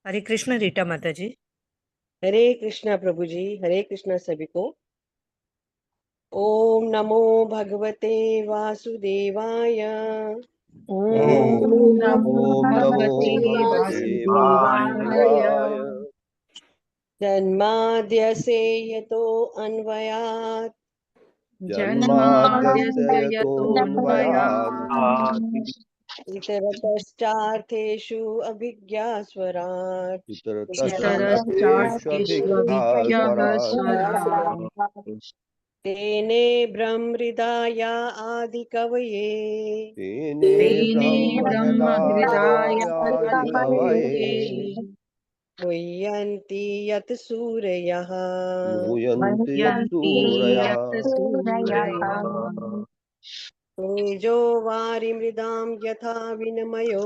हरे कृष्ण रीटा माता जी। हरे कृष्णा प्रभु जी। हरे कृष्णा सभी को। ओम नमो भगवते वासुदेवाय। ओम ओम नमो नमो भगवते भगवते वासुदेवाय। वासुदेवाय। जन्माद्यस्य यतो अन्वयात् जन्माद्यस्य जन्माद्यस्य यतोऽन्वयात् यतोऽन्वयात् इतरतश्चार्थेषु अभिज्ञास्वराट् इतरश्चार्थेष्वभिज्ञः इतरतश्चार्थेष्वभिज्ञास्वराट् स्वराट् तेने ब्रह्महृदाय आदिकवये तेने तेने ब्रह्महृदाय ब्रह्महृदायादिकवये मुह्यन्ति यत् सूरयः। मुह्यन्ति मुह्यन्ति यत्सूरयः यत् सूरयः। तेजो वारिमृदां यथा विनिमयो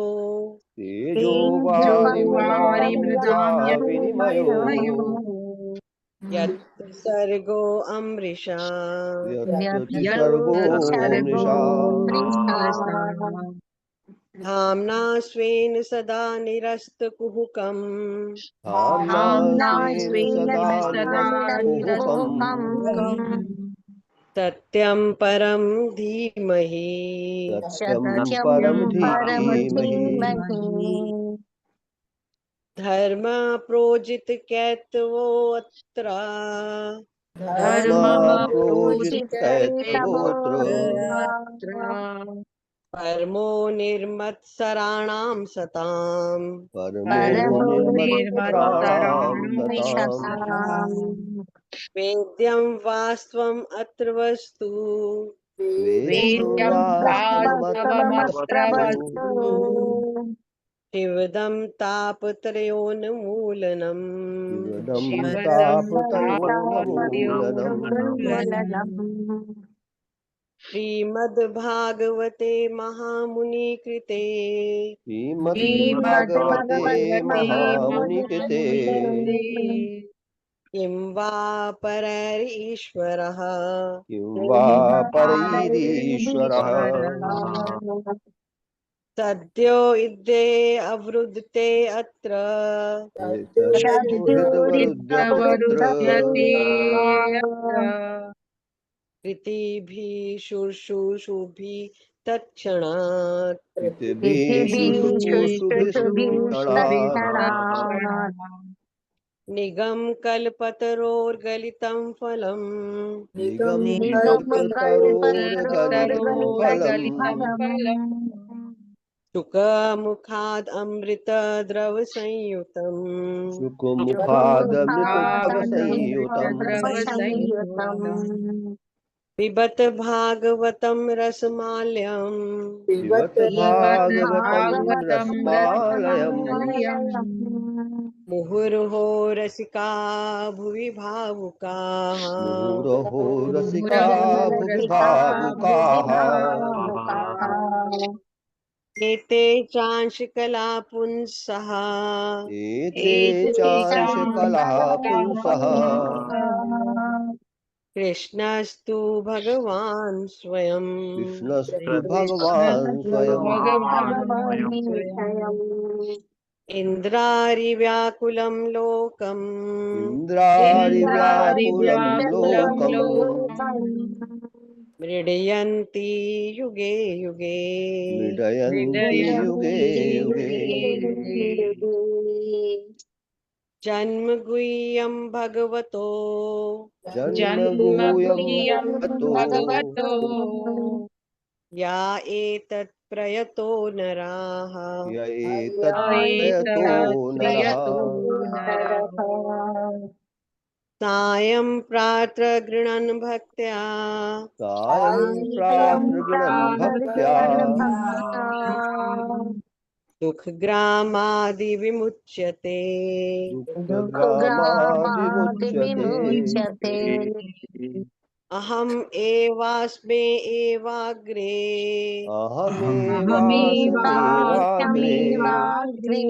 तेजो वारिमृदां यथा तेजोवारिमृदां विनिमयो यत्मयो यत् सर्गो अमृषा यत्सर्गो यत्सर्गो मृषा मृषा धाम्ना स्वेन सदा निरस्तकुहकम् धाम्ना धाम्ना स्वेन स्वेन सदा सदा निरस्तकुहकम् निरस्तकुहकम् सत्यं परं धीमहि सत्यं सत्यं परं धीमहि परमधीमहि धर्म प्रोजितकैतवोऽत्र धर्म धर्मः प्रोजितकैतवोऽत्र प्रोजितकैतवोऽत्र परमो निर्मत्सराणां सताम् परमो परमो निर्मत्सराणां निर्मत्सराणां सताम् सताम् वेद्यं वास्त्वम् अत्र वस्तु वेद्यं वेद्यं वास्तवमत्र वास्तवमत्र वस्तु वस्तु शिवदं तापत्रयोन्मूलनम् शिवदं शिवदं तापत्रयोन्मूलनम् तापत्रयोन्मूलनम् श्रीमद्भागवते महामुनिकृते श्रीमद्भागवते श्रीमद्भगवते महामुनिकृते महामुनिकृते किं वा परैरीश्वरः किं वा किं वा परैरीश्वरः परैरीश्वरः सद्यो इद्ये अवरुद्धते अत्र तद्योहितवरुध्यतेऽत्र शब्दोरित्यवरुध्यते अत्र कृतिभिः शुश्रूषुभिः तत्क्षणात् पृथिभिः शुश्रूषुभिस्तक्षणात् पृथिवीशुश्रुतक्षणात् निगमकल्पतरोर्गलितं फलम् निगमकल्पतरोर्गलितं फलम् निगमकल्पतरोर्गलितं फलम् शुकमुखाद् अमृतद्रवसंयुतम् शुकमुखादमृतद्रवसंयुतम् शुकमुखादमृतद्रवसंयुतम् पिबत भागवतं रसमाल्यम् पिबत पिबत भागवतं भागवतं रसमालयम् रसमालयम् मुहुर्हो रसिका भुवि भावुकाः मुहुरहो रसिका मुहुरहो भुवि रसिका भुवि भावुकाः भावुकाः एते चांशकला पुंसः एते एते चांशकलः पुंसः कृष्णस्तु भगवान् स्वयम् कृष्णस्तु भगवान् कृष्णस्तु स्वयम् भगवान् स्वयम् इन्द्रारिव्याकुलं लोकम् इन्द्रारिव्याकुलं इन्द्रारिव्याकुलं लोकम् लोकम् मृडयन्ति युगे युगे मृडयन्ति युगे हृदयन्ति युगे युगे युगे जन्म गुह्यं भगवतो जन्म जन्म गुह्यं गुह्यं भगवतो भगवतो या एतत् प्रयतो नराः य एतत् प्रयतो एतत् नरः प्रयतो नरः सायं प्रातः गृह्णन् भक्त्या सायं सायं प्रातर्गृणन् भक्त्या प्रातर्गृणन् भक्त्या दुःखग्रामादिविमुच्यते दुःखग्रामादिमुच्यते दुःखग्रामादिविमुच्यते अहम् एवास्मि एवाग्रे अहमेवास्म्येवाग्रे अहमेवास्म्येवाग्रे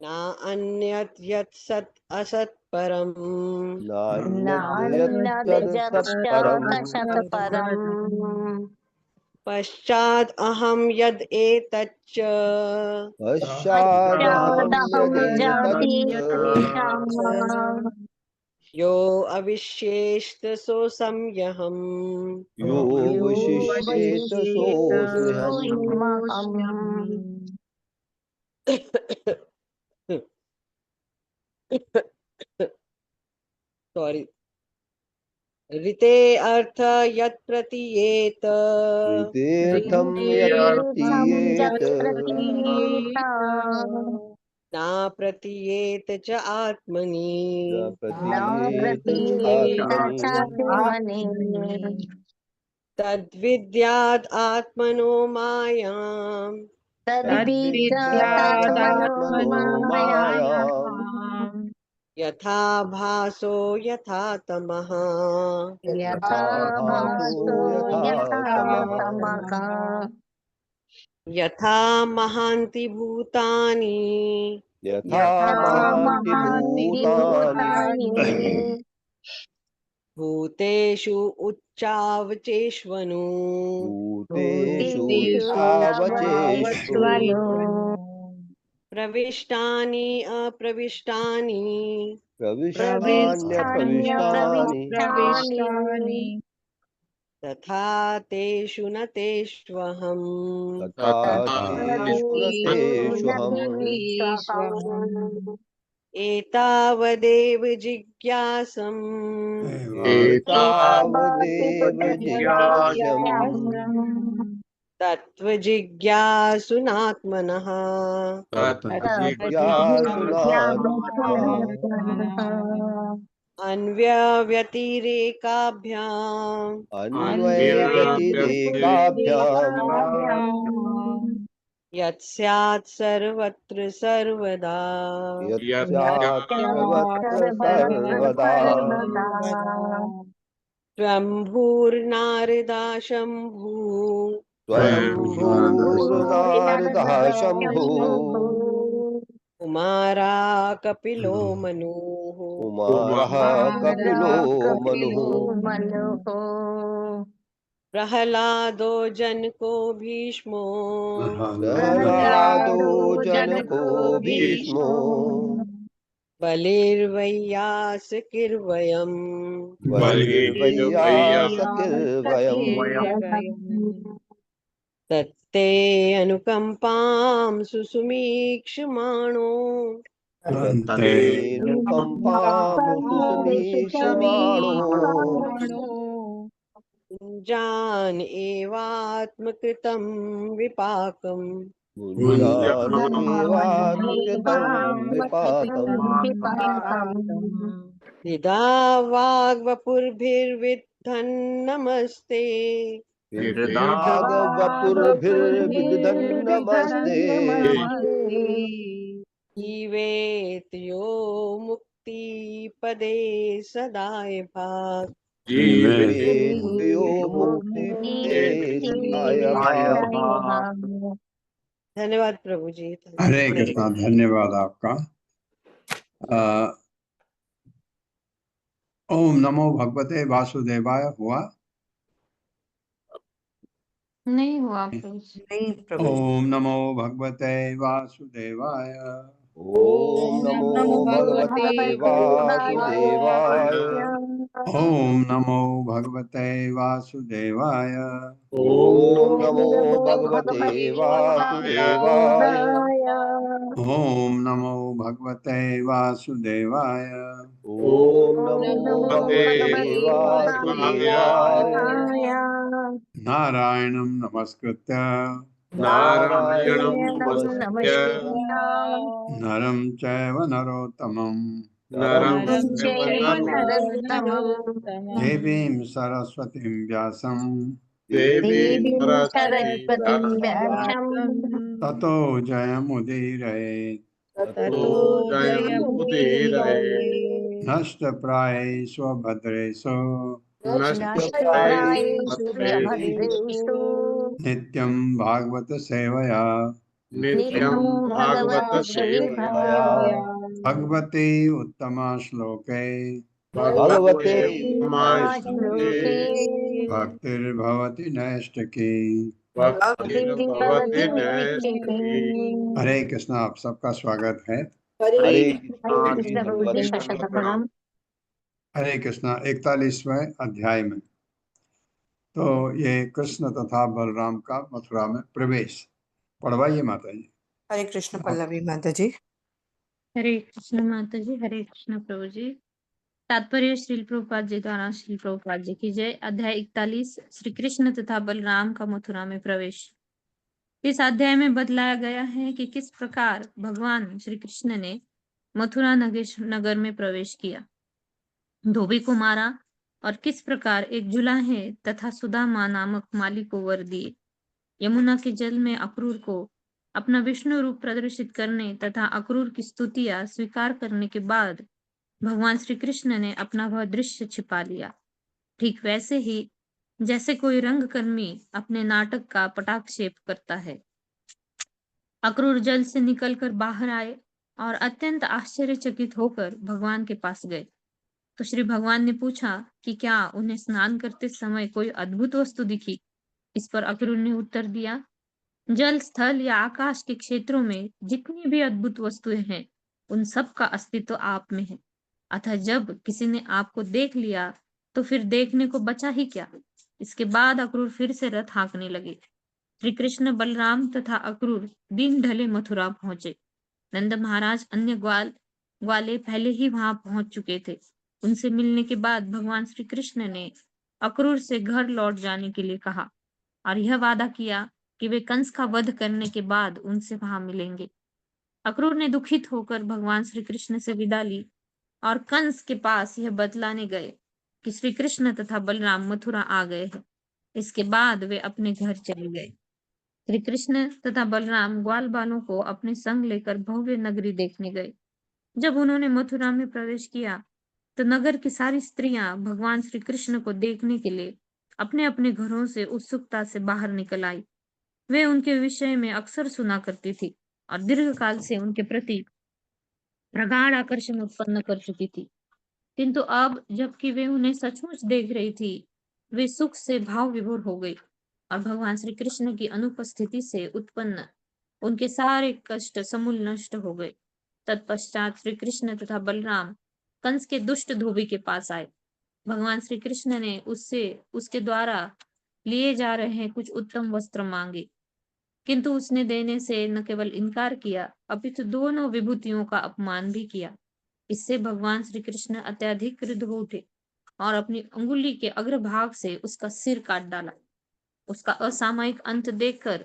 न अन्यत् यत् सत् असत् परम् नान्यद् यत् तत् नान्यद्यत् तत्परम् शतपरम् पश्चाद अहम यद एतच्च पश्चादहं पश्चादहं जाति यदेतच्च तेषाम् यो अविश्येष्ट सो संयहम् यो यो वशिष्येत सोऽस्म्यहम्। वशिष्येतसोऽस्म्यहम्। सॉरी। ऋते अर्थ यत् प्रतीयेत ऋतेऽर्थं यत् ऋतेऽर्थं प्रतीयेत यत् प्रतीयेत ना प्रतीयेत च आत्मनि न न प्रतीयेत प्रतीयेत चात्मनि। चात्मनि तद्विद्याद् आत्मनो मायाम् तद्विद्यात्मनो तद्विद्यात्मनो मायाम् मायाम् यथा भासो यथा तमः यथा यथा भासो भासो यथा यथा तमः तमः यथा महान्ति भूतानि यथा यथा महान्ति महान्ति भूतानि भूतानि भूतेषु उच्चावचेष्वनु भूतेषु भूतेषु चावचेष्वनु चावचेष्वनु प्रविष्टानि अप्रविष्टानि प्रविष्टान्यप्रविष्टानि प्रविष्टान्यप्रविष्टानि तथा तेषु न तेष्वहम् तथा तथा तेषु न तेषु न तेष्वहम्। तेष्वहम्। एतावदेव जिज्ञासम् एतावदेव जिज्ञास्यम् तत्त्वजिज्ञासम् तत्त्वजिज्ञासुनात्मनः तत्त्वजिज्ञासुनात्मनः अन्व्यव्यतिरेकाभ्याम् अन्वयव्यतिरेकाभ्याम् यत्स्यात् सर्वत्र सर्वदा यत्स्यात् सर्वत्र सर्वत्र सर्वदा सर्वदा स्वयंभूर्नारदा शम्भू स्वयंभूर्नारदः शम्भु कुमारा कपिलो मनुः कुमारः कपिलो मनुः मनुः प्रह्लादो जनको भीष्मो प्रह्लादो जनको जनको भीष्मो बलिर्वैयासकिर्वयम् बलिर्वैयासकिर्वयम् तत्ते अनुकम्पां सुसुमीक्षमाणो तत्तेऽनुकम्पां सुसमीक्ष्यमाणो जान एवात्मकृतं विपाकम् मुञ्जानेवात्मकृतं विपाकम् यदा वाग्वपुर्भिर्विद्धन्नमस्ते हृदागवपुर्भिर्विदधन्नमस्ते जीवेत यो मुक्तिपदे सदाय भाग जीवेत्यो मुक्तिपदे सदाय भाग। धन्यवाद प्रभु जी। हरे कृष्णा। धन्यवाद आपका। ओम नमो भगवते वासुदेवाय हुआ? नहीं हुआ प्रभु। ओम नमो भगवते वासुदेवाय। ओम नमो भगवते वासुदेवाय। ओम नमो भगवते वासुदेवाय। ओम नमो भगवते वासुदेवाय। ओम नमो भगवते वासुदेवाय। ओम नमो भगवते वासुदेवाय। नारायणं नमस्कृत्य नारायणं नमस्कृत्य नरं चैव नरोत्तमं नरं चैव नरोत्तमं देवीं सरस्वतीं व्यासं देवीं सरस्वतीं व्यासं ततो जयमुदीरयेत्। ततो जयमुदीरयेत्। नष्टप्रायेषु भद्रेषु नष्टप्रायेषु च भद्रेषु भद्रेषु नित्यं भागवत सेवया नित्यं नित्यं भागवत भगवद्सेवा सेवया भगवते उत्तमा श्लोके भगवते श्लोके उत्तमश्लोके भक्तिर्भवति नैष्ठिकी। भक्तिर्भवति नैष्ठिकी। हरे कृष्णा। आप सबका स्वागत है। हरे हरे कृष्णा कृष्ण प्रभु जी, शतप्रणाम। हरे कृष्णा 41वें अध्याय में तो ये कृष्ण तथा बलराम का मथुरा में प्रवेश। पढ़वाइए माता जी। हरे कृष्ण पल्लवी माता जी। हरे कृष्ण माता जी, हरे कृष्ण प्रभु जी। तात्पर्य श्रील प्रभुपाद जी द्वारा। श्रील प्रभुपाद जी की जय। अध्याय 41, श्री कृष्ण तथा बलराम का मथुरा में प्रवेश। इस अध्याय में बतलाया गया है कि किस प्रकार भगवान श्री कृष्ण ने मथुरा नगर में प्रवेश किया, धोबी को मारा और किस प्रकार एक जुलाहे तथा सुदामा नामक माली को वर दिए। यमुना के जल में अक्रूर को अपना विष्णु रूप प्रदर्शित करने तथा अक्रूर की स्तुतियां स्वीकार करने के बाद भगवान श्री कृष्ण ने अपना वह दृश्य छिपा लिया। ठीक वैसे ही जैसे कोई रंगकर्मी अपने नाटक का पटाक्षेप करता है। अक्रूर जल से निकलकर बाहर आए और अत्यंत आश्चर्यचकित होकर भगवान के पास गए। तो श्री भगवान ने पूछा कि क्या उन्हें स्नान करते समय कोई अद्भुत वस्तु दिखी। इस पर अक्रूर ने उत्तर दिया, जल, स्थल या आकाश के क्षेत्रों में जितनी भी अद्भुत वस्तुएं हैं, उन सब का अस्तित्व आप में है। अतः जब किसी ने आपको देख लिया तो फिर देखने को बचा ही क्या। इसके बाद अक्रूर फिर से रथ हाँकने लगे। श्री कृष्ण, बलराम तथा अक्रूर दिन ढले मथुरा पहुंचे। नंद महाराज अन्य ग्वाले पहले ही वहां पहुंच चुके थे। उनसे मिलने के बाद भगवान श्री कृष्ण ने अक्रूर से घर लौट जाने के लिए कहा और यह वादा किया कि वे कंस का वध करने के बाद उनसे वहां मिलेंगे। अक्रूर ने दुखित होकर भगवान श्री कृष्ण से विदा ली और कंस के पास यह बतलाने गए कि श्री कृष्ण तथा बलराम मथुरा आ गए हैं। इसके बाद वे अपने घर चले गए। श्री कृष्ण तथा बलराम ग्वाल बालों को अपने संग लेकर भव्य नगरी देखने गए। जब उन्होंने मथुरा में प्रवेश किया तो नगर की सारी स्त्रियां भगवान श्री कृष्ण को देखने के लिए अपने अपने घरों से उत्सुकता से बाहर निकल आई। वे उनके विषय में अक्सर सुना करती थी और दीर्घकाल से उनके प्रति प्रगाढ़ आकर्षण उत्पन्न कर चुकी थी। किंतु अब जबकि वे उन्हें सचमुच देख रही थी, वे सुख से भाव विभोर हो गई और भगवान श्री कृष्ण की अनुपस्थिति से उत्पन्न उनके सारे कष्ट समूल नष्ट हो गए। तत्पश्चात श्री कृष्ण तथा बलराम कंस के दुष्ट धोबी के पास आए। भगवान श्री कृष्ण ने उससे उसके द्वारा लिए जा रहे कुछ उत्तम वस्त्र मांगे, किंतु उसने देने से न केवल इनकार किया अपितु दोनों विभूतियों का अपमान भी किया। इससे भगवान श्री कृष्ण अत्यधिक क्रुद्ध हो उठे और अपनी अंगुली के अग्रभाग से उसका सिर काट डाला। उसका असामयिक अंत देखकर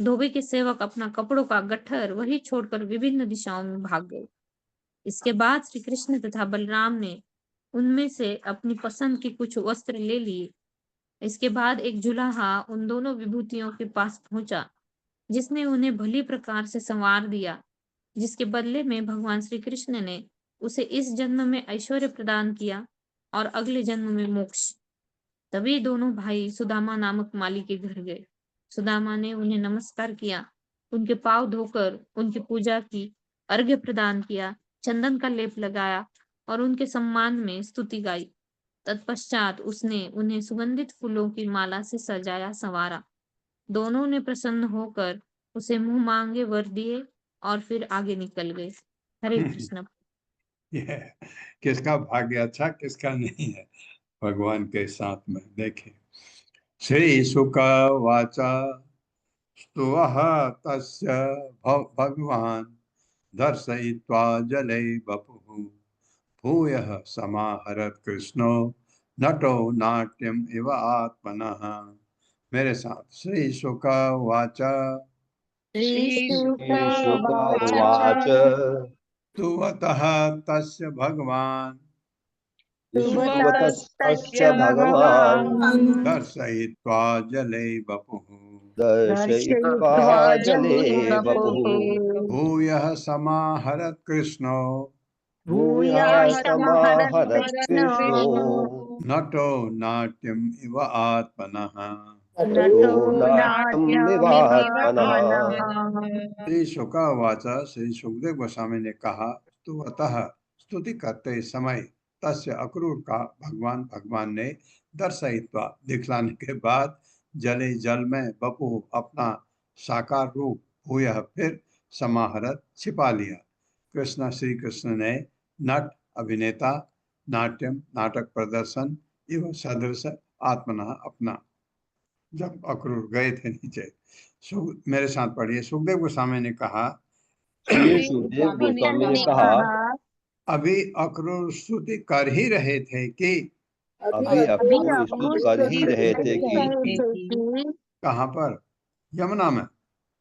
धोबी के सेवक अपना कपड़ों का गट्ठर वही छोड़कर विभिन्न दिशाओं में भाग गए। इसके बाद श्री कृष्ण तथा बलराम ने उनमें से अपनी पसंद के कुछ वस्त्र ले लिए। इसके बाद एक जुलाहा उन दोनों विभूतियों के पास पहुंचा जिसने उन्हें भली प्रकार से संवार दिया, जिसके बदले में भगवान श्री कृष्ण ने उसे इस जन्म में ऐश्वर्य प्रदान किया और अगले जन्म में मोक्ष। तभी दोनों भाई सुदामा नामक माली के घर गए। सुदामा ने उन्हें नमस्कार किया, उनके पांव धोकर उनकी पूजा की, अर्घ्य प्रदान किया, चंदन का लेप लगाया और उनके सम्मान में स्तुति गाई। तत्पश्चात उसने उन्हें सुगंधित फूलों की माला से सजाया संवारा। दोनों ने प्रसन्न होकर उसे मुंह मांगे वर दिए और फिर आगे निकल गए। हरे कृष्ण। ये किसका भाग्य अच्छा किसका नहीं है भगवान के साथ में। देखे श्री शुक वाचा स्तुवः तस्य भगवान दर्शयित्वा जले बपुः भूयः समाहरत कृष्णो नटो नाट्यम इव आत्मनः। मेरे साथ श्री शुक वाचा श्रीशुकवाच स्तुवतः तस्य भगवान सुवतस्तस्य भगवान् दर्शयित्वा जले बपुः दर्शयित्वा जले वपुः भूयः समाहरत कृष्णो भूयः समाहरत् कृष्णो नटो नाट्यम इव आत्मनः। नटो नाट्यमिवात्मनः। श्री शुकवाचा श्री सुखदेव गोस्वामी ने कहा, स्तुवतः स्तुति करते समय तस्य अक्रूर का भगवान ने दर्शयित्वा दिखलाने के बाद जले जल में बपु अपना साकार रूप भूयः फिर समाहरत छिपा लिया। कृष्ण श्री कृष्ण ने नट अभिनेता नाट्यम नाटक प्रदर्शन एवं सदृश आत्मना अपना। जब अक्रूर गए थे नीचे, मेरे साथ पढ़िए। सुखदेव गोस्वामी ने कहा, श्री सुखदेव गोस्वामी ने कहा, अभी अक्रूर स्तुति कर ही रहे थे कि अभी अक्रूर स्तुति कर ही रहे थे कि कहाँ पर? यमुना में।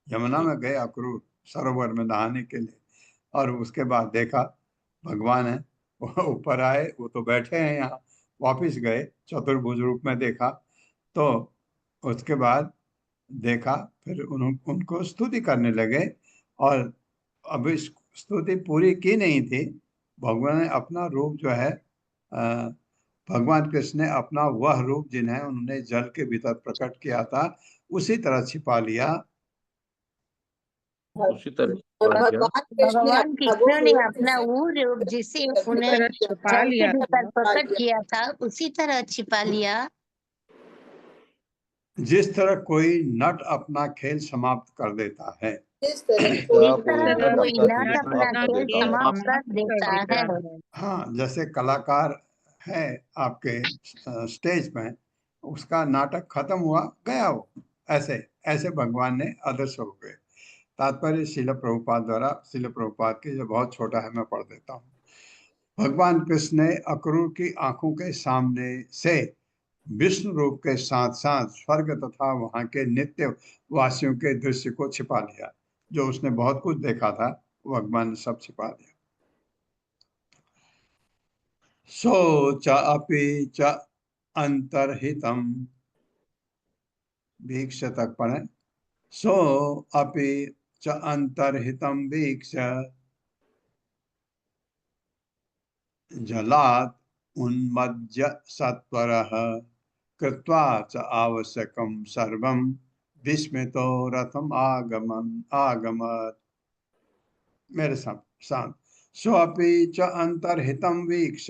यमुना में गए अक्रूर सरोवर में नहाने के लिए, और उसके बाद देखा भगवान है, वो ऊपर आए, वो तो बैठे हैं यहाँ। वापिस गए, चतुर्भुज रूप में देखा, तो उसके बाद देखा, फिर उनको स्तुति करने लगे। और अभी स्तुति पूरी की नहीं थी, भगवान ने अपना रूप जो है, भगवान कृष्ण ने अपना वह रूप जिन्हें उन्होंने जल के भीतर प्रकट किया था उसी तरह छिपा लिया। उसी तरह भगवान कृष्ण ने अपना वो रूप जिसे उन्हें जल के भीतर प्रकट किया था उसी तरह छिपा लिया। जिस तरह कोई नट अपना खेल समाप्त कर देता है, जिस तरह कोई नट अपना खेल समाप्त कर देता है। हाँ, जैसे कलाकार है आपके स्टेज में, उसका नाटक खत्म हुआ, गया वो, ऐसे ऐसे भगवान ने आदर्श हो गए। तात्पर्य शिल प्रभुपाद द्वारा, शिल प्रभुपाद के जो बहुत छोटा है मैं पढ़ देता हूँ। भगवान कृष्ण ने अक्रूर की आंखों के सामने से विष्णु रूप के साथ साथ स्वर्ग तथा वहां के नित्य वासियों के दृश्य को छिपा लिया। जो उसने बहुत कुछ देखा था, भगवान ने सब छिपा दिया। सो च अपि च अंतर्हितम, वीक्ष तक पढ़े। सो अपि च अंतर्हितम वीक्ष जलात् उन्मज्य सत्वरः कृत्वा च आवश्यकं सर्वं विस्मितो रथम आगमत्। मेरे साथ स्वपि च अंतर्हितं वीक्ष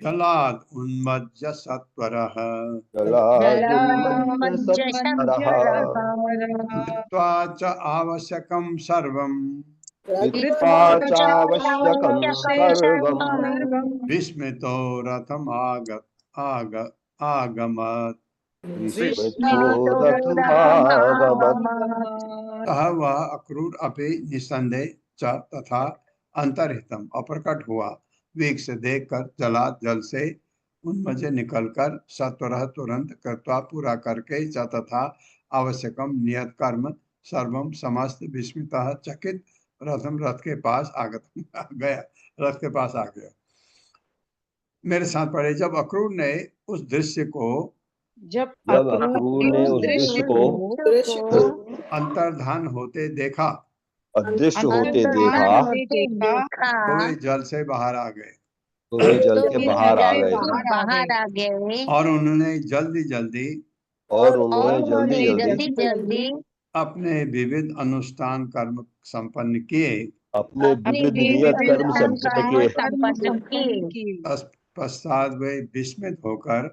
जलाद उन्मज्य सत्वरः कृत्वा च आवश्यकं सर्वं विस्मितो रथम आगमत्। वह अक्रूर अपि निसंदेह च तथा अंतर्हितम अप्रकट हुआ, वीक्ष देखकर जलाद जल से उन्मज निकलकर सत्वरः तुरंत कृत्वा पूरा करके च तथा आवश्यकम नियत कर्म सर्वम समस्त विस्मितः चकित रथम रथ के पास आगत गया, रथ के पास आ गया। मेरे साथ पढ़े। जब अक्रूर ने उस दृश्य को अंतर्धान होते देखा, अदृश्य होते देखा, तो वे जल से बाहर आ गए, तो वे जल के बाहर आ गए और उन्होंने जल्दी जल्दी अपने विविध अनुष्ठान कर्म संपन्न किए। अपने विविध नियत कर्म संपन्न किए। पश्चात वे विस्मित होकर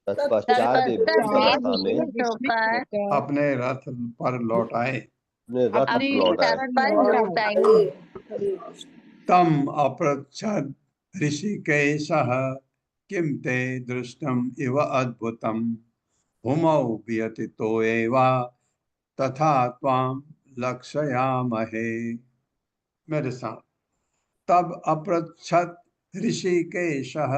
तत्पश्चात अवस्था में अपने रथ पर लौट आए। तम अपृच्छद ऋषिकेशः किम ते दृष्टम इव अद्भुतम भूमौ व्यतीतो एव तथा त्वां लक्षयामहे। मेरे साथ। तब अपृच्छद ऋषिकेशः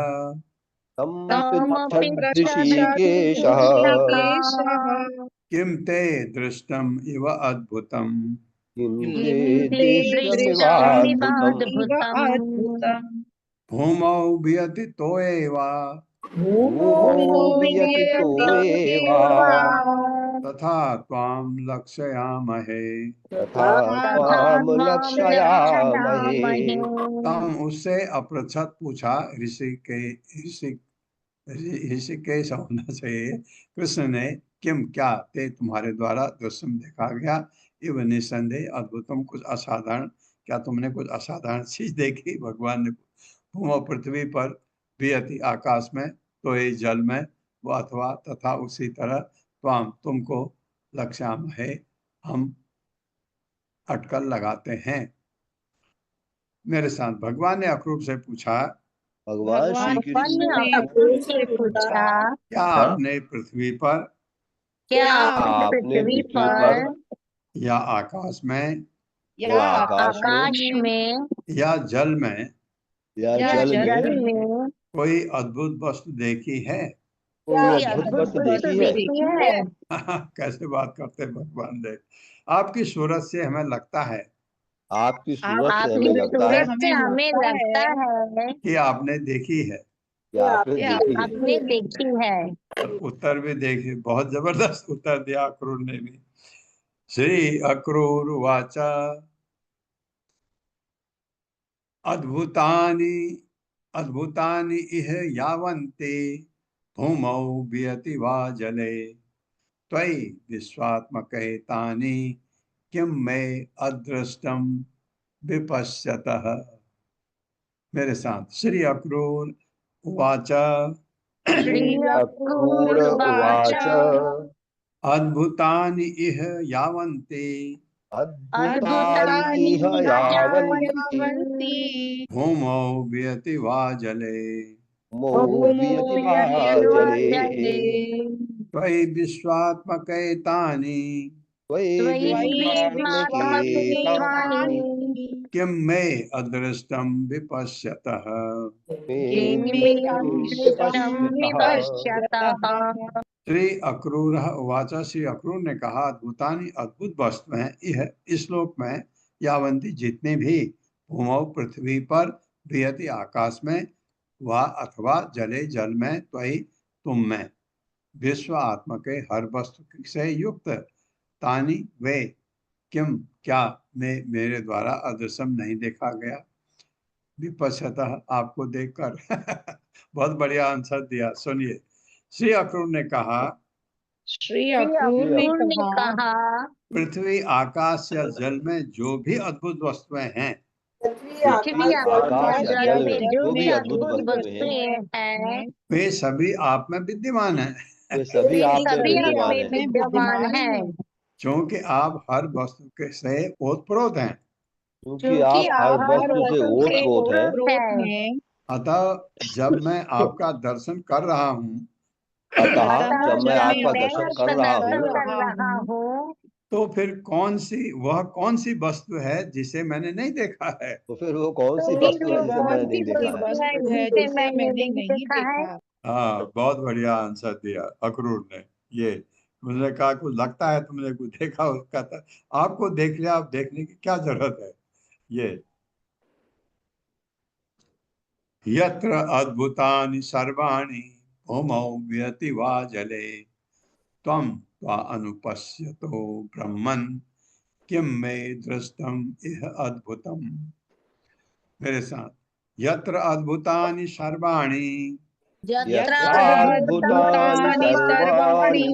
किम ते दृष्टम इव अद्भुतम भूमौ व्यतीतो एव तथा त्वां लक्षयामहे। तम उससे अपृच्छत पूछा, ऋषिकेश होना चाहिए, कृष्ण ने, किम क्या ते तुम्हारे द्वारा दृश्यम देखा गया, इव निसंदेह अद्भुतम कुछ असाधारण, क्या तुमने कुछ असाधारण चीज देखी? भगवान ने भूमौ पृथ्वी पर वियति आकाश में तो ये जल में वो अथवा तथा उसी तरह त्वाम तुमको लक्ष्याम है हम अटकल लगाते हैं। मेरे साथ भगवान ने अक्रूर से पूछा भगवान श्री भगवान ने कृष्ण अक्रूर से पूछा क्या आपने पृथ्वी पर क्या आपने आपने पृथ्वी पृथ्वी पर या आकाश में या आकाश में आकाश में या जल में या या जल जल में में कोई अद्भुत वस्तु देखी है? कोई कोई अद्भुत अद्भुत वस्तु वस्तु देखी है? देखी है? कैसे बात करते हैं भगवान देव। आपकी सूरत से हमें लगता है आपकी सूरत से आपकी हमें लगता है सूरत से हमें लगता है कि आपने देखी है। कि आपने देखी है। आपने देखी है। और उत्तर भी देखिए, बहुत जबरदस्त उत्तर दिया अक्रूर ने भी। श्री अक्रूर वाचा अद्भुतानि अद्भुतानि इह यावन्ति भूमौ वियति वा जले त्वयि विश्वात्मके तानि किं मे अदृष्टम विपश्यतः। मेरे साथ श्री अक्रूर वाचा श्री अक्रूर अक्रूर उवाच वाचा अद्भुतानि इह यावन्ति अद्भुतानि इह यावन्ति भूमौ वियति वा जले मोहयति वा जले त्वयि विश्वात्मके तानि त्वयि विश्वात्मके तानि किं मे अदृष्टं विपश्यतः। मे विपश्यतः। श्री अक्रूर उवाच श्री अक्रूर ने कहा अद्भुतानि अद्भुत वस्तुएं यह इस श्लोक में यावंती जितने भी भूमौ पृथ्वी पर वियति आकाश में व अथवा जले जल में त्वयि तुम में विश्व आत्मा के हर वस्तु से युक्त तानि वे किम क्या में मेरे द्वारा अदृश्यम नहीं देखा गया विपश्यतः आपको देखकर। बहुत बढ़िया आंसर दिया। सुनिए, श्री अक्रूर ने कहा श्री अक्रूर ने कहा पृथ्वी आकाश या जल में जो भी अद्भुत वस्तुएं हैं पृथ्वी आकाश या जल में जो भी अद्भुत अद्भुत वस्तुएं वस्तुएं हैं वे सभी आप में विद्यमान हैं। वे सभी वे आप में सभी विद्यमान आप हैं में विद्यमान हैं क्योंकि आप हर वस्तु के से ओतप्रोत हैं। क्योंकि आप हर वस्तु से ओतप्रोत हैं। अतः जब मैं आपका दर्शन कर रहा हूँ अतः जब मैं आपका मैं दर्शन आपका कर रहा दर्शन हूँ कर रहा हूँ तो फिर कौन सी वस्तु है जिसे मैंने नहीं देखा है। तो फिर वो कौन सी फिर वस्तु है वो जिसे कौन मैंने सी नहीं देखा है। वस्तु है जिसे मैंने नहीं देखा है। हाँ, बहुत बढ़िया आंसर दिया अक्रूर ने। ये उन्होंने कहा कुछ लगता है तुमने कुछ देखा हो, कहता आपको देख लिया, आप देखने की क्या जरूरत है। ये यत्र अद्भुतानि सर्वाणि भूमौ व्यति वा जले त्वं त्वा अनुपश्यतो ब्रह्मन् किं मे दृष्टम इह अद्भुतम। मेरे साथ यत्र अद्भुतानि सर्वाणि यत्र अद्भुतानि सर्वाणि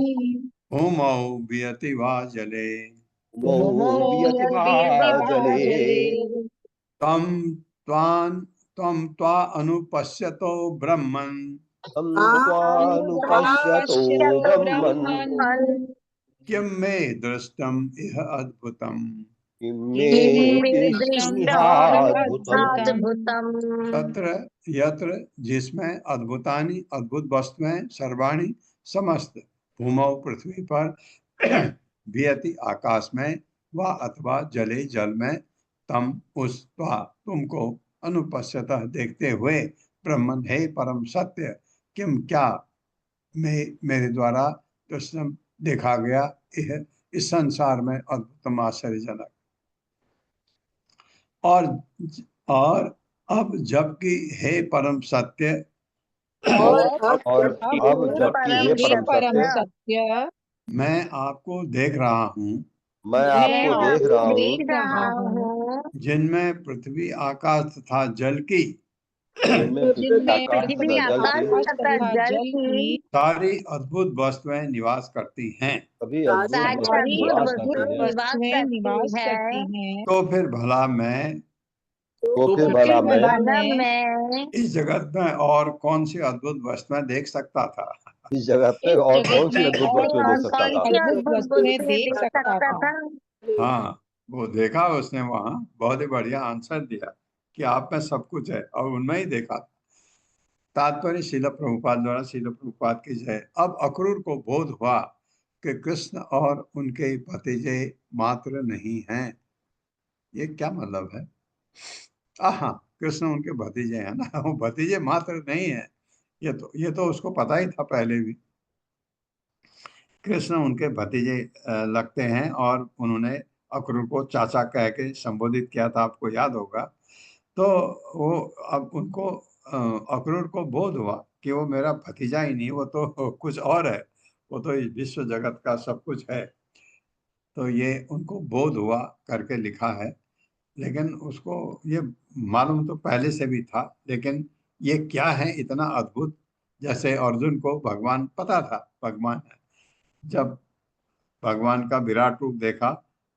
भूमौ वियति वा जले मोहयति वा जले तं त्वां त्वा अनुपश्यतो ब्रह्मन् तं त्वानुपश्यतो ब्रह्मन् किं मे दृष्टम इह अद्भुतम। मे दृष्टमिहाद्भुतम्। तत्र यत्र जिसमें अद्भुतानि अद्भुत वस्तुएं सर्वाणि समस्त भूमौ पृथ्वी पर वियति आकाश में व अथवा जले जल में तम उस तुमको अनुपश्यतः देखते हुए ब्रह्मन हे परम सत्य किम क्या मेरे द्वारा दृष्टम देखा गया यह इस संसार में अद्भुतम आश्चर्यजनक। और अब जबकि हे परम सत्य और अब जबकि हे परम सत्य मैं आपको देख रहा हूँ जिनमें पृथ्वी आकाश तथा जल की पृथ्वी आकाश तथा जल की सारी अद्भुत वस्तुएं निवास करती हैं। सभी सारी अद्भुत वस्तुएं निवास करती हैं। तो फिर भला मैं तो फिर भला मैं भला मैं इस जगत में और कौन सी अद्भुत वस्तुएं देख सकता था। इस जगह पे और कौन सी अद्भुत वस्तुएं देख सकता कौन था। सी अद्भुत अद्भुत वस्तुएं वस्तुएं देख देख सकता सकता था। था। हाँ, वो देखा उसने वहां, बहुत ही बढ़िया आंसर दिया कि आप में सब कुछ है, और उनमें ही देखा। तात्पर्य श्रील प्रभुपाद द्वारा, श्रील प्रभुपाद की जय। अब अक्रूर को बोध हुआ कि कृष्ण और उनके भतीजे मात्र नहीं हैं। ये क्या मतलब है? हाँ, कृष्ण उनके भतीजे हैं ना, वो भतीजे मात्र नहीं है। ये तो उसको पता ही था पहले भी। कृष्ण उनके भतीजे लगते हैं, और उन्होंने अक्रूर को चाचा कह के संबोधित किया था, आपको याद होगा। तो वो अब उनको अक्रूर को बोध हुआ कि वो मेरा भतीजा ही नहीं, वो तो कुछ और है, वो तो इस विश्व जगत का सब कुछ है। तो ये उनको बोध हुआ करके लिखा है, लेकिन उसको ये मालूम तो पहले से भी था, लेकिन ये क्या है इतना अद्भुत। जैसे अर्जुन को भगवान पता था भगवान है, जब भगवान का विराट रूप देखा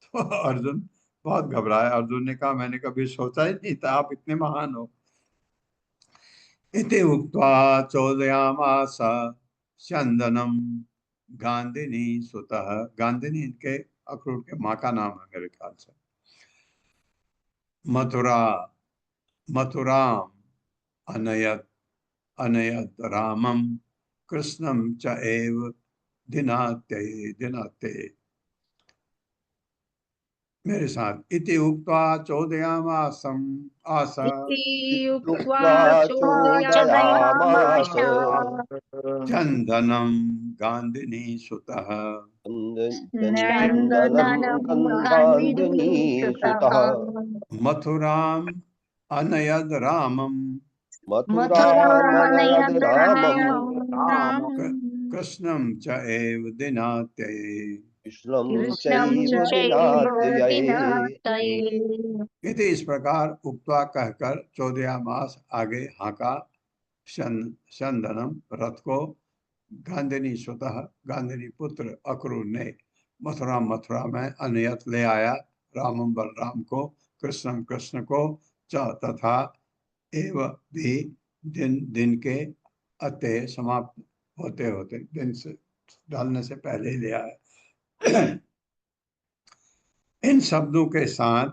तो अर्जुन बहुत घबराया। अर्जुन ने कहा, मैंने कभी सोचा ही नहीं था आप इतने महान हो। इति उक्त्वा चोदयामास चंदनम गांधिनी सुतः। गांधिनी इनके अक्रूर के माँ का नाम है मेरे ख्याल से। मथुराम अनयत अनयत रामम कृष्णम च एव दिनाते। मेरे साथ। इति उक्त्वा चोदयामासम आस इति उक्त्वा उक्त्वा चोदयामास चोदयामास चंदनम गांधिनी सुतः। चंदनं चंदनम गांधिनी गांधिनी सुतः। मथुराम अनयद रामम मथुरामनयद रामं राम कृष्णम च एव दिनाते। कृष्णं कृष्णं चैव चैव दिनात्यये। दिनातये। इति इस प्रकार उक्त्वा कहकर 14 मास आगे हाका चंदनम रथ को गांधिनी स्वतः गांधिनी पुत्र अक्रूर ने मथुरा में अनयत ले आया, रामम बलराम को, कृष्णम कृष्ण को, च तथा एव भी दिन के अते समाप्त होते होते, दिन से डालने से पहले ही ले आया। इन शब्दों के साथ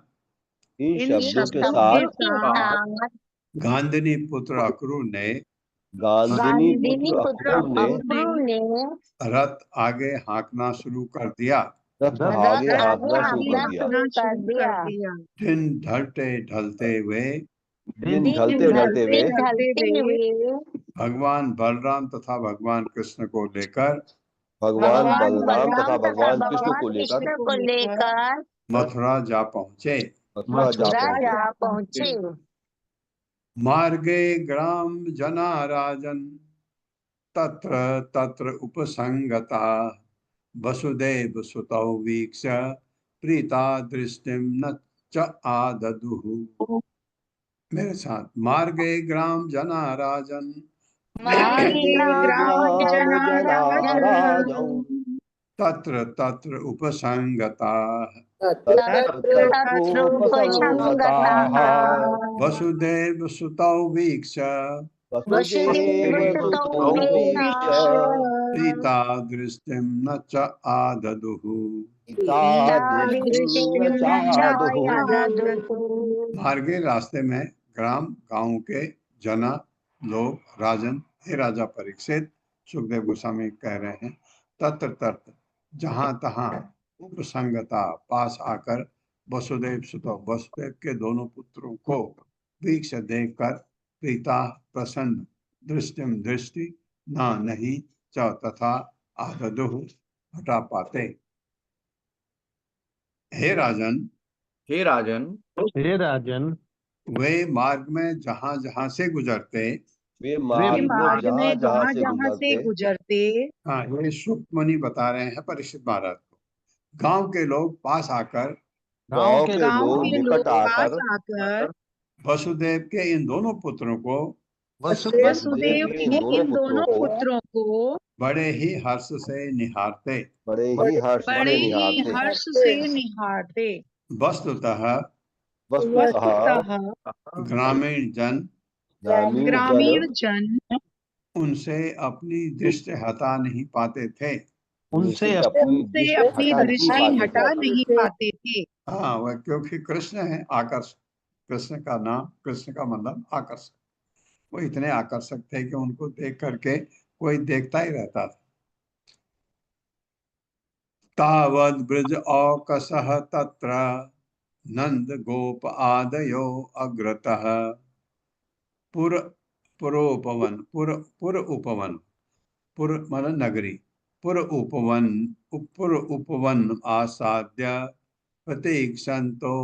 इन शब्दों के साथ गांधिनी पुत्र अक्रूर ने गांधिनी गांधिनी पुत्र पुत्र अक्रूर ने अक्रूर ने रथ आगे हाँकना शुरू कर दिया। रथ रथ आगे आगे हाँकना शुरू कर हाँकना दिया। शुरू कर दिया। दिन ढलते हुए दिन दिन ढलते ढलते हुए ढलते हुए भगवान बलराम तथा भगवान कृष्ण को लेकर भगवान भगवान बलराम तथा बलराम तथा भगवान कृष्ण भगवान को लेकर कृष्ण को लेकर मथुरा जा पहुंचे। मथुरा जा मथुरा पहुंचे। जा पहुंचे। मार्गे ग्राम जना राजन तत्र तत्र उपसंगता वसुदेव सुतौ वीक्ष प्रीता दृष्टिम न च आददुः। मेरे साथ। मार्गे ग्राम जना राजन मार्गे ग्राम जना राजन तत्र तत्र उपसंगता तत्र तत्र उपसंगताः वसुदेव सुतौ वीक्ष वसुदेव वसुदेव सुतौ सुतौ वीक्ष वीक्ष प्रीता दृष्टिम न च आददुः। पिता पिता दृष्टिं न दृष्टिं न चादुः। चायददुः। मार्गे रास्ते में ग्राम गांव के जना लोग राजन, हे राजा परीक्षित, सुखदेव गोस्वामी कह रहे हैं, तत्र तत्र जहां तहां उपसंगता पास आकर वसुदेव सुतो वसुदेव के दोनों पुत्रों को वीक्ष देखकर प्रीता प्रसन्न दृष्टिम दृष्टि न नहीं च तथा आददुः हटा पाते। हे राजन हे राजन हे राजन वे मार्ग में जहां जहां से गुजरते, वे वे मार्ग में मार्ग जहां में जहां जहाँ से जहाँ से गुजरते। गुजरते। हाँ, ये सुक्मणि बता रहे हैं परीक्षित महाराज को। गांव के लोग पास आकर गांव के गांव लोग के निकट लोग पास आकर आकर वसुदेव के इन दोनों पुत्रों को वसुदेव के के इन दोनों को पुत्रों को बड़े ही हर्ष से निहारते। बड़े ही हर्ष बड़े से ही निहारते। हर्ष से निहारते। वस्तुतः वस्तुतः ग्रामीण जन ग्रामीण जन उनसे अपनी दृष्टि हटा नहीं पाते थे। उनसे उनसे अपनी दृष्टि हटा नहीं पाते थे। हाँ, वह क्योंकि कृष्ण है आकर्षक। कृष्ण का नाम, कृष्ण का मतलब आकर्षक। वो इतने आकर्षक थे कि उनको देख करके कोई देखता ही रहता था। तावद ब्रज औकसः तत्र नंद गोप आदयो अग्रतः पुर पुरोपवन पुर उपवन पुर मतलब नगरी पुर उपवन आसाद्य प्रतीक्षन्तो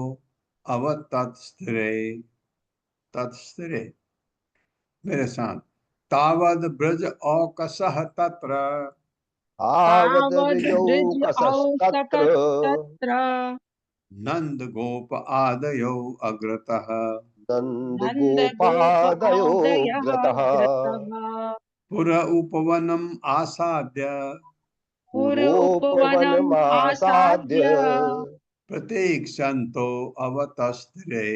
तत्स्थिरे मेरे साथ। तावद ब्रज औकसः तत्र तावद तावद् ब्रज ब्रजौकसस्तत्र औसतस्तत्र नंद गोप आदयो अग्रतः नन्दगोपादयो नन्दगोपादयः ग्रतः ग्रतः पुर उपवनम् आसाद्य पुरोपवनम् पुरोपवनमासाद्य आसाद्य प्रतीक्षन्तो अवतस्थिरे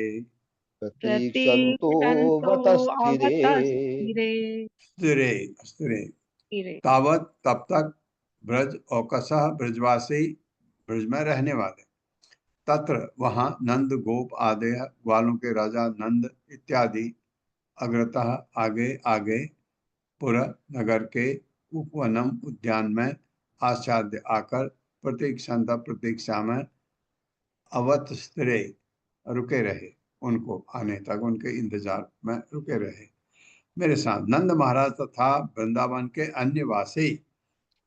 प्रतीक्षन्तो प्रतीक्षन्तो वतस्थिरे। अवतस्थिरे। स्थिरे स्थिरे तावत तब तक ब्रज औकसः ब्रजवासी ब्रज में रहने वाले तत्र वहां नंद गोप आदि ग्वालों के राजा नंद इत्यादि अग्रतः आगे आगे पुर नगर के उपवनम उद्यान में आसाद्य आकर प्रतीक्षा में अवत स्थिरे रुके रहे। उनको आने तक उनके इंतजार में रुके रहे। मेरे साथ नंद महाराज तथा वृंदावन के अन्य वासी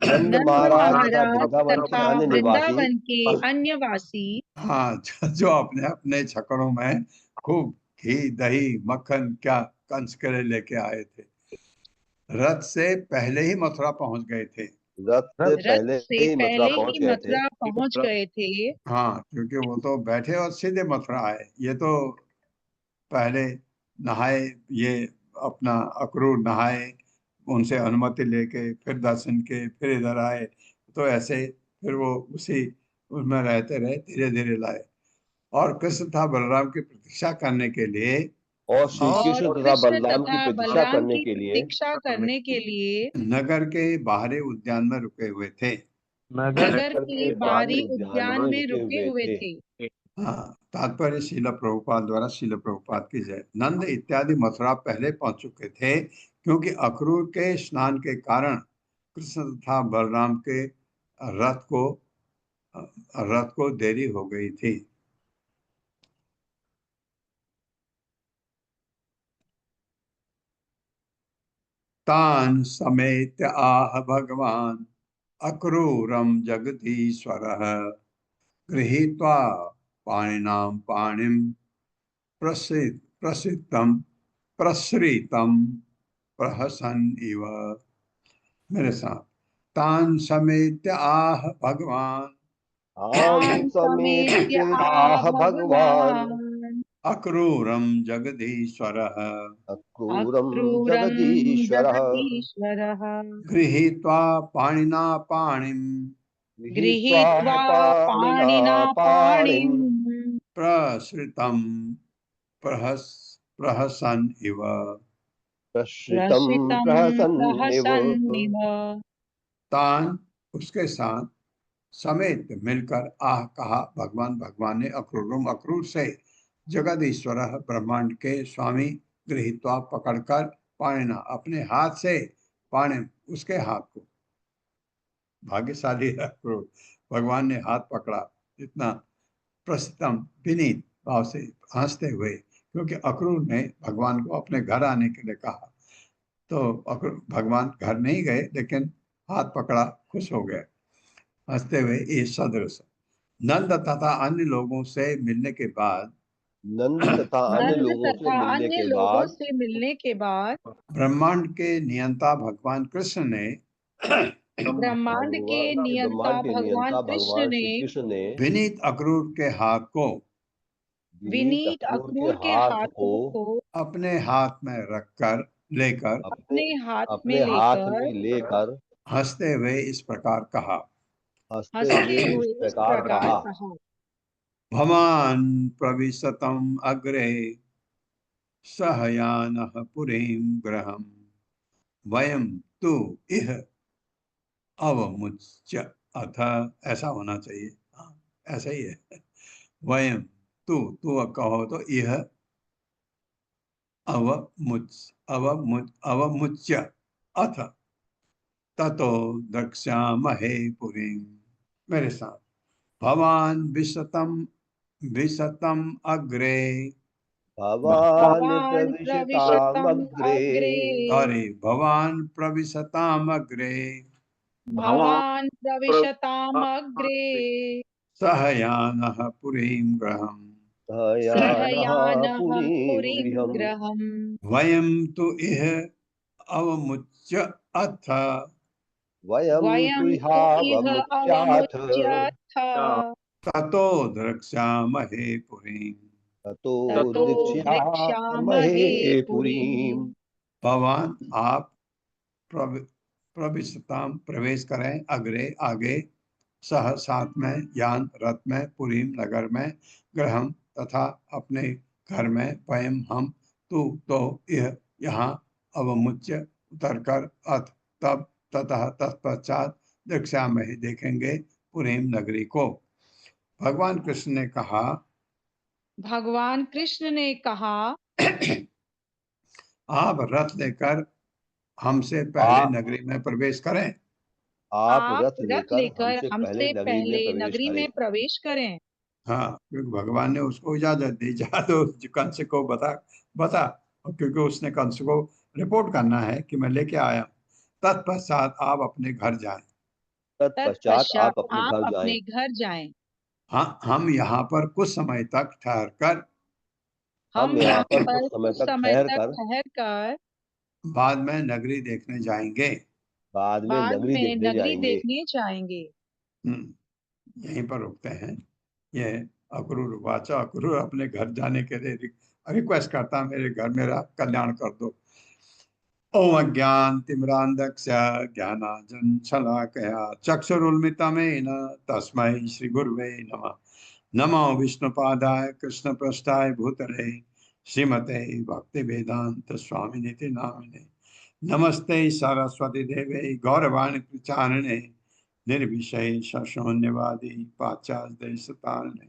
नंद नंद महाराज तथा महाराज वृंदावन के तथा अन्य निवासी वृंदावन के अन्य वासी हाँ, जो अपने अपने छकड़ों में खूब घी दही मक्खन क्या कंस करे लेके आए थे, रथ से पहले ही मथुरा पहुंच गए थे। रथ से पहले से ही मथुरा पहले पहुंच ही गए थे। मथुरा पहुंच गए थे। हाँ, क्योंकि वो तो बैठे और सीधे मथुरा आए। ये तो पहले नहाए, ये अपना अक्रूर नहाए, उनसे अनुमति लेके फिर दर्शन के फिर इधर आए। तो ऐसे फिर वो उसी उसमें रहते रहे, धीरे धीरे लाए। और कृष्ण था बलराम की प्रतीक्षा करने के लिए और श्री और कृष्ण तथा कृष्ण बलराम की तथा प्रतीक्षा बलराम करने की के लिए प्रतीक्षा करने के लिए नगर के बाहरी उद्यान में रुके हुए थे। नगर के बाहरी उद्यान में रुके रुके हुए हुए थे। थे। हाँ, तात्पर्य शील प्रभुपाद द्वारा शील प्रभुपाद की जय। नंद इत्यादि मथुरा पहले पहुंच चुके थे, क्योंकि अक्रूर के स्नान के कारण कृष्ण तथा बलराम के रथ को देरी हो गई थी। तान समेत आह भगवान अक्रूरम जगदीश्वरः गृहीत्वा पाणिनां पाणिं प्रसिद्धम प्रसृतम प्रहसन इव। मेरे साथ। तान समेत आह भगवान तान समेत आह भगवान अक्रूरम जगदीश्वरः अक्रूरम अक्रूरं जगदीश्वरः जगदीश्वरः गृहीत्वा पाणिना पाणिं गृहीत्वा पाणिना पाणिं प्रसृतं प्रहसन इव। प्रसृतं प्रसितं प्रहसन्निव। प्रहसन्निव। तान उसके साथ समेत मिलकर आह कहा भगवान ने अक्रूर से जगदीश्वर ब्रह्मांड के स्वामी गृहीत्वा पकड़कर पाणिना अपने हाथ से पाणि उसके हाथ को भाग्यशाली है अक्रूर, भगवान ने हाथ पकड़ा इतना प्रस्तम विनीत भाव से हंसते हुए, क्योंकि अक्रूर ने भगवान को अपने घर आने के लिए कहा। तो भगवान घर नहीं गए, लेकिन हाथ पकड़ा, खुश हो गए हंसते हुए। इस सदृश नंद तथा अन्य लोगों से मिलने के बाद नंद तथा अन्य लोगों से मिलने के बाद ब्रह्मांड के नियंता भगवान कृष्ण ने ब्रह्मांड के नियंता भगवान कृष्ण भगवान ने श्री कृष्ण ने विनीत अक्रूर के हाथ को विनीत अक्रूर के हाथों को अपने हाथ में रखकर लेकर अपने हाथ में हाथ में लेकर हंसते हुए इस प्रकार कहा। हंसते हुए इस प्रकार कहा। भवान् प्रविशतम् अग्रे सहयानः पुरीं गृहम् वयं तु इह अवमुच्य अथ, ऐसा होना चाहिए, हाँ ऐसा ही है। वयं तू कहो तो इह अवमुच्य अथ ततो द्रक्ष्यामहे पुरीं, मेरे साथ, भवान् विशतम् अग्रे, भवान् भवान् प्रविशतम् प्रविशतामग्रे अग्रे सॉरी, भवान् प्रविशताम् अग्रे भवान् प्रविशताम् अग्रे सहयानः पुरीं गृहम् सहयानः सहयानः पुरीं पुरीं गृहम् गृहम् वयं तु इह अवमुच्य अथ वयं तु वयं तु इह इहावमुच्याथ अवमुच्यथ ततो द्रक्ष्यामहे पुरीम्। ततो ततो दृक्ष्यामहे दृक्ष्यामहे पुरीं। पुरीम्। भवान आप प्रविशताम प्रवेश करें अग्रे आगे, सह साथ में, यान रथ में, पुरीम नगर में, गृहम तथा अपने घर में, वयम हम, तू तो यह यहाँ, अवमुच्य उतरकर, अथ तब, ततः तत्पश्चात, दृक्ष्यामहे देखेंगे, पुरीम नगरी को। भगवान कृष्ण ने कहा, भगवान कृष्ण ने कहा, आप रथ लेकर हमसे पहले आ- नगरी में प्रवेश करें। आप आप रथ रथ लेकर लेकर हमसे पहले हमसे नगरी में पहले प्रवेश नगरी करें। में प्रवेश करें। हाँ, क्योंकि भगवान ने उसको इजाजत दी, जा तो कंस को बता, और क्योंकि उसने कंस को रिपोर्ट करना है कि मैं लेके आया। तत्पश्चात आप अपने घर जाएं। तत्पश्चात तत्पश्चात आप अपने आप घर जाएं। अपने घर जाएं। हाँ, हम यहाँ पर कुछ समय तक ठहर कर हम हम यहाँ यहाँ पर पर कुछ समय कुछ तक समय ठहर तक कर ठहर कर बाद में नगरी देखने जाएंगे। बाद में बाद नगरी में देखने नगरी जाएंगे। देखने जाएंगे। यहीं पर रुकते हैं। ये अक्रूर वाचा, अक्रूर अपने घर जाने के लिए रिक्वेस्ट करता, मेरे घर मेरा कल्याण कर दो। ओम अज्ञानतिमिरान्धस्य ज्ञानाञ्जनशलाकया चक्षुरुन्मिलितमेन तस्मै श्रीगुरुवे नमः। नमो विष्णुपादाय कृष्णपृष्ठाय भूतले श्रीमते भक्तिवेदांत स्वामिनिति नामिने। नमस्ते सरस्वती देवे गौरवाणी प्रचारिणे निर्विशेष शून्यवादी पाश्चात्य देशतारिणे।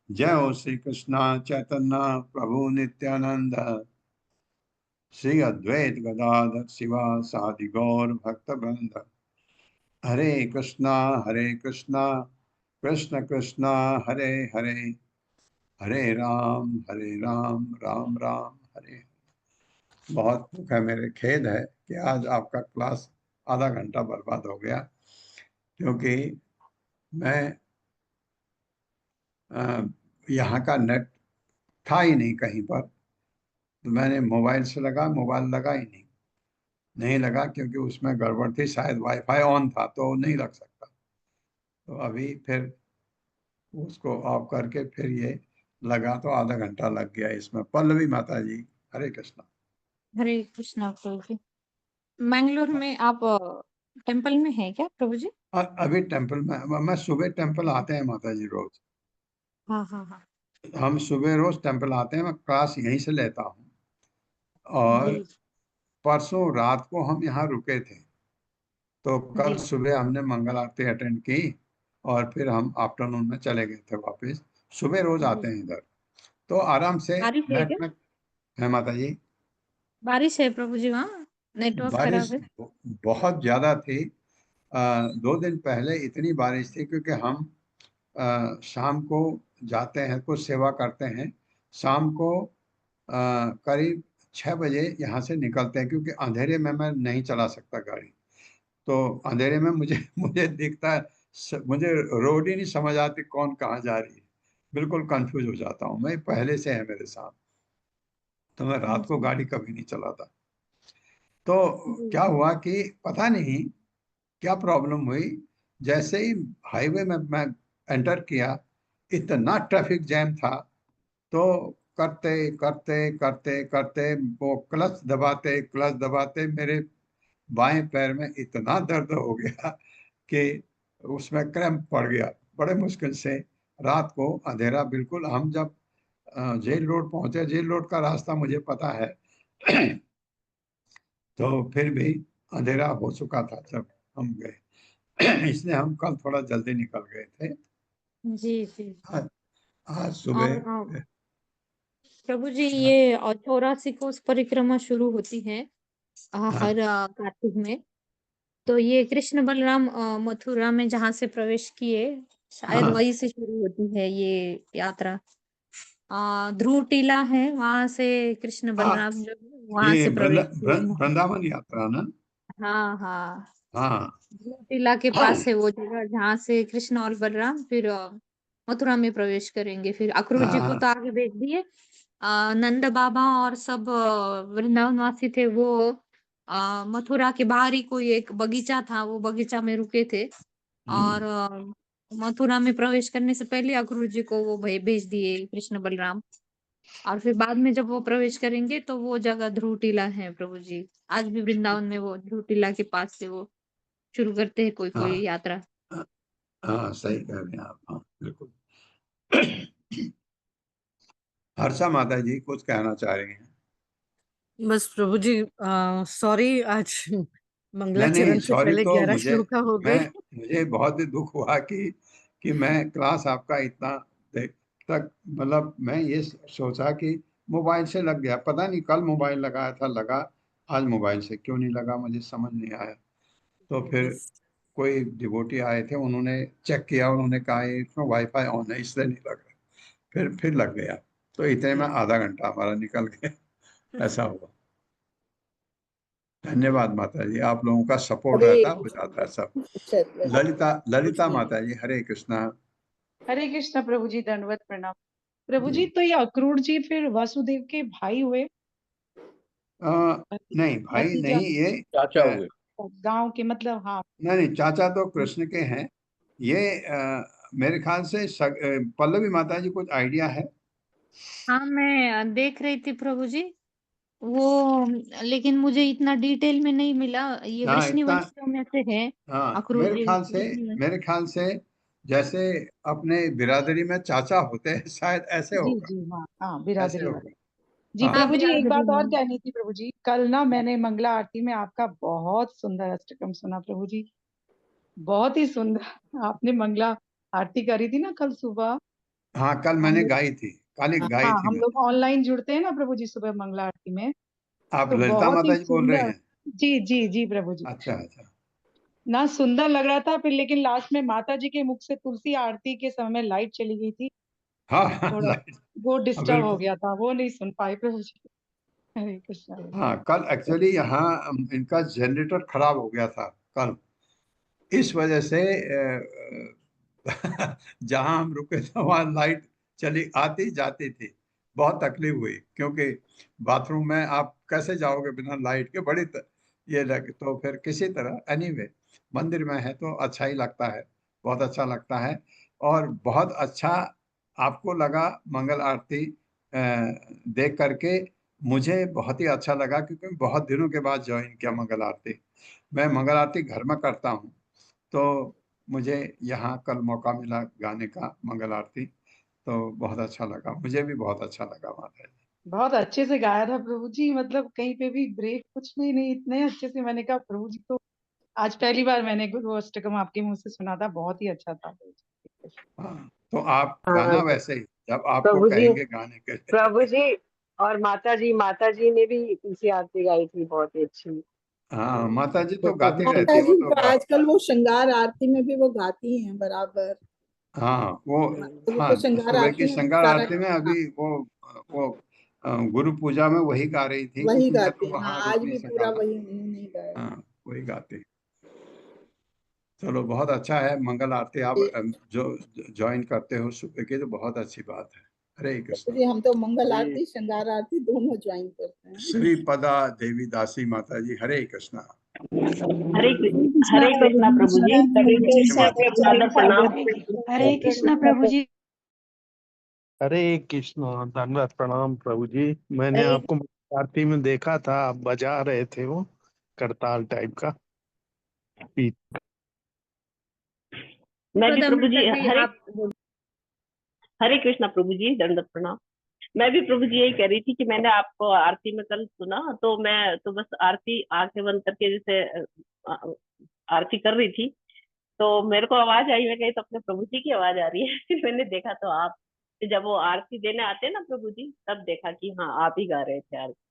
जय हो श्री कृष्ण चैतन्य प्रभु नित्यानंद, श्री अद्वैत गदाधर शिवा सादि गौर भक्त वृंद। हरे कृष्णा कृष्ण कृष्ण हरे हरे, हरे राम राम राम हरे हरे। बहुत दुख है, मेरे खेद है कि आज आपका क्लास आधा घंटा बर्बाद हो गया, क्योंकि मैं यहाँ का नेट था ही नहीं कहीं पर, तो मैंने मोबाइल से मोबाइल लगा ही नहीं लगा, क्योंकि उसमें गड़बड़ थी, शायद वाईफाई ऑन था तो नहीं लग सकता। तो अभी फिर उसको ऑफ करके फिर ये लगा, तो आधा घंटा लग गया इसमें। पल्लवी माता जी, हरे कृष्णा। हरे कृष्णा प्रभु जी। मैंगलोर में आप टेम्पल में है क्या प्रभु जी? अभी टेम्पल में मैं सुबह टेम्पल आते हैं माता जी रोज। हाँ हाँ हाँ हम सुबह रोज टेम्पल आते हैं, मैं क्लास यहीं से लेता हूँ। और जी परसों रात को हम यहाँ रुके थे, तो कल जी सुबह हमने मंगल आरती अटेंड की, और फिर हम आफ्टरनून में चले गए थे वापस। सुबह रोज आते जी। हैं इधर, तो आराम से बारिश है नेट क्या? में है माता जी। बारिश है प्रभु जी, वहाँ नेटवर्क बारिश खराब है? बहुत ज्यादा थी। 2 दिन पहले इतनी बारिश थी, क्योंकि हम शाम को जाते हैं, कुछ सेवा करते हैं, शाम को करीब 6 बजे यहाँ से निकलते हैं, क्योंकि अंधेरे में मैं नहीं चला सकता गाड़ी। तो अंधेरे में मुझे मुझे दिखता है, मुझे रोड ही नहीं समझ आती कौन कहाँ जा रही है, बिल्कुल कंफ्यूज हो जाता हूँ मैं, पहले से है मेरे साथ। तो मैं रात को जी गाड़ी कभी नहीं चलाता। तो जी क्या हुआ कि पता नहीं क्या प्रॉब्लम हुई, जैसे ही हाईवे में मैं एंटर किया, इतना ट्रैफिक जैम था। तो करते करते करते करते वो क्लच दबाते मेरे बाएं पैर में इतना दर्द हो गया कि उसमें क्रैम्प पड़ गया। बड़े मुश्किल से रात को अंधेरा बिल्कुल, हम जब जेल रोड पहुंचे, जेल रोड का रास्ता मुझे पता है तो फिर भी अंधेरा हो चुका था जब हम गए इसलिए हम कल थोड़ा जल्दी निकल गए थे। जी जी। आज आज और सुबह प्रभु जी, ये 84 कोस परिक्रमा शुरू होती है हाँ हर कार्तिक में। तो ये कृष्ण बलराम मथुरा में जहाँ से प्रवेश किए, शायद हाँ वहीं से शुरू होती है ये यात्रा। ध्रुव टीला है, वहां से कृष्ण हाँ, बलराम जो है वहां ये से प्रवेश किए। वृंदावन यात्रा ना। हाँ हाँ। हाँ ध्रुव टीला के पास है वो जगह जहाँ से कृष्ण और बलराम फिर मथुरा में प्रवेश करेंगे। फिर अक्रूर जी को हाँ तो आगे भेज दिए। नंद बाबा और सब वृंदावन वासी थे वो मथुरा के बाहर ही कोई एक बगीचा था, वो बगीचा में रुके थे। और मथुरा में प्रवेश करने से पहले अक्रूर जी को वो भेज दिए कृष्ण बलराम। और फिर बाद में जब वो प्रवेश करेंगे तो वो जगह ध्रुव टीला है प्रभु जी। आज भी वृंदावन में वो ध्रुव टीला के पास से वो शुरू करते हैं कोई कोई हाँ यात्रा। हाँ, सही कह रहे हैं आप। हाँ बिल्कुल। हर्षा माता जी कुछ कहना चाह रही हैं। बस प्रभु जी सॉरी, आज नहीं मंगलाचरण से सॉरी, पहले तो 11 मुझे श्लोका हो मैं गए। मुझे बहुत ही दुख हुआ कि मैं क्लास आपका इतना देर तक, मतलब मैं ये सोचा कि मोबाइल से लग गया, पता नहीं कल मोबाइल लगाया था, लगा, आज मोबाइल से क्यों नहीं लगा मुझे समझ नहीं आया। तो फिर बस कोई डिवोटी आए थे, उन्होंने चेक किया, उन्होंने कहा ये इसमें वाईफाई ऑन है इसलिए नहीं लग रहा। फिर लग गया, तो इतने में आधा घंटा हमारा निकल गया ऐसा हुआ। धन्यवाद माता जी, आप लोगों का सपोर्ट हरे रहता हो जाता है सब। कृष्ण। ललिता माता जी, हरे कृष्णा। हरे कृष्णा प्रभु जी, दंडवत प्रणाम। प्रभु जी, तो ये अक्रूर जी फिर वासुदेव के भाई हुए? नहीं भाई भतीजा, नहीं, ये चाचा हुए। गांव के, मतलब हाँ। नहीं, चाचा तो कृष्ण के हैं ये। मेरे ख्याल से पल्लवी माता जी कुछ आइडिया है? हाँ, मैं देख रही थी प्रभु जी वो, लेकिन मुझे इतना डिटेल में नहीं मिला। ये हाँ इतना, वृष्णिवंशियों में से है हाँ अक्रूर जी। मेरे ख्याल से जैसे अपने बिरादरी में चाचा होते हैं शायद ऐसे जी होगा। जी, हाँ हाँ, ऐसे बिरादरी वाले। होगा। जी हाँ हाँ, प्रभु जी, एक बिरादरी बात और में। कहनी थी प्रभु जी। कल ना मैंने मंगला आरती में आपका बहुत सुंदर अष्टकम सुना प्रभु जी, बहुत ही सुंदर। आपने मंगला आरती करी थी ना कल सुबह। हाँ, कल हम मैंने लोग, गाई थी, कल एक गाई हाँ, थी हम लोग मैंने। ऑनलाइन जुड़ते हैं ना प्रभु जी सुबह मंगला आरती में, आप तो ललिता बहुत ही माता जी बोल रहे सुंदर। हैं? जी जी जी प्रभु जी, अच्छा अच्छा। ना सुंदर लग रहा था। फिर लेकिन लास्ट में माता जी के मुख से तुलसी आरती के समय लाइट चली गई थी, हाँ हाँ, थोड़ा लाइट। वो हाँ, डिस्टर्ब हो बिल्कुल। गया था, वो नहीं सुन पाए प्रभु जी। हरे कृष्णा हरे हाँ, कल एक्चुअली यहाँ इनका जनरेटर खराब हो गया था कल, इस वजह से जहां हम रुके थे वहां लाइट चली आती जाती थी। बहुत तकलीफ हुई क्योंकि बाथरूम में आप कैसे जाओगे बिना लाइट के, ये लगे। तो फिर किसी तरह एनीवे मंदिर में है तो अच्छा ही लगता है, बहुत अच्छा लगता है। और बहुत अच्छा आपको लगा मंगल आरती देख करके? मुझे बहुत ही अच्छा लगा क्योंकि बहुत दिनों के बाद ज्वाइन किया मंगल आरती। मैं मंगल आरती घर में करता हूँ, तो मुझे यहाँ कल मौका मिला गाने का मंगल आरती, तो बहुत अच्छा लगा, मुझे भी बहुत अच्छा लगा माता जी। बहुत अच्छे से गाया था प्रभु जी, मतलब कहीं पे भी ब्रेक कुछ भी नहीं, इतने अच्छे से। मैंने कहा प्रभु जी, तो आज पहली बार मैंने गुरु अष्टकम आपके मुंह से सुना था, बहुत ही अच्छा था प्रभु जी। हाँ, तो आप हाँ गाना वैसे ही जब आपको प्रभु जी, कहेंगे गाने के लिए। प्रभु जी और माता जी ने भी तुलसी आरती गाई थी, बहुत ही अच्छी। हाँ, माता जी तो तो गाती रहती माता है, वो जी तो तो आजकल वो श्रृंगार आरती में भी वो गाती हैं बराबर। हाँ वो, माता जी हाँ तो श्रृंगार सुबह की आरती में श्रृंगार सारा, आरती में हाँ, अभी वो गुरु पूजा में वही गा रही थी, वही क्योंकि मैं गाती तो हैं। हाँ, वहाँ आज रुकनी भी सका पूरा ना। वही उन्होंने ही गाया। हाँ, वही गाती। चलो बहुत अच्छा है, मंगल आरती आप जी, जो ज्वाइन करते हो सुबह की, तो बहुत अच्छी बात है। हरे प्रभु कृष्णा। जी हम तो मंगल आरती श्रृंगार आरती दोनों ज्वाइन करते हैं। श्री पदा देवी दासी माता जी, हरे कृष्णा। हरे कृष्णा प्रभु जी, सभी को धन्यवाद। सादर प्रणाम। हरे कृष्णा प्रभु जी। हरे कृष्ण, धन्यवाद प्रणाम प्रभु जी। मैंने हरे आपको आरती में देखा था, आप बजा रहे थे वो करताल टाइप का। मैं भी पदा प्रभु जी, माता जी हरे आप हरे कृष्णा प्रभु जी, दंडवत प्रणाम। मैं भी प्रभु जी यही कह रही थी कि मैंने आपको आरती में कल सुना, तो मैं तो बस आरती आंखें बंद करके जैसे आरती कर रही थी, तो मेरे को आवाज आई, मैं कही तो अपने प्रभु जी की आवाज आ रही है। फिर मैंने देखा तो आप, जब वो आरती देने आते हैं ना प्रभु जी, तब देखा कि हाँ आप ही गा रहे थे आरती,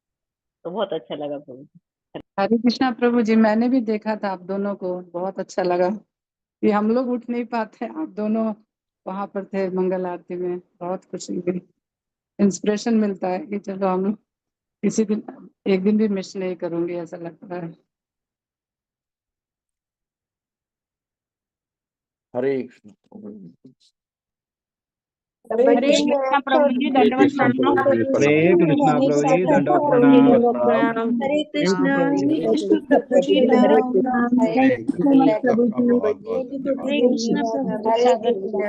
तो बहुत अच्छा लगा प्रभु जी। हरे कृष्णा प्रभु जी, मैंने भी देखा था आप दोनों को, बहुत अच्छा लगा कि हम लोग उठ नहीं पाते, आप दोनों वहां पर थे मंगल आरती में, बहुत खुशी हुई, इंस्पिरेशन मिलता है कि चलो हम लोग किसी दिन एक दिन भी मिस नहीं करूंगी, ऐसा लगता है। हरे हरे कृष्णा प्रभु जी, दंडवत प्रणाम। हरे कृष्णा प्रभु जी, दंडवत प्रणाम। हरे कृष्णा हरे कृष्ण प्रभु जी कृष्णा राम प्रभु जी, हरे आपका बहुत बहुत कृष्ण धन्यवाद। प्रभु जी हरे कृष्ण प्रभु जी, सागर